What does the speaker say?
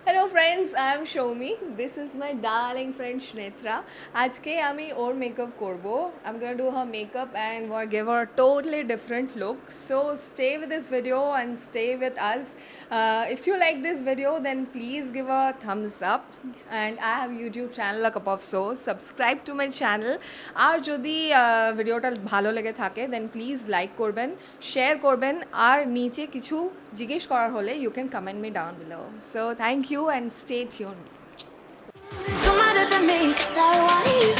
Hello friends, I am Soumi. This is my darling friend Shnetra. আজকে আমি ওর makeup করব. I'm gonna do her makeup and give her a totally different look. So stay with this video and stay with us. If you like this video, then please give a thumbs up. And I have YouTube channel A Cupof So. Subscribe to my channel. আর যদি ভিডিওটা ভালো লেগে থাকে then please like করবেন, share করবেন আর নিচে কিছু জিজ্ঞেস করার হলে you can comment me down below. So thank you and stay tuned. Don't matter the mix, I want you.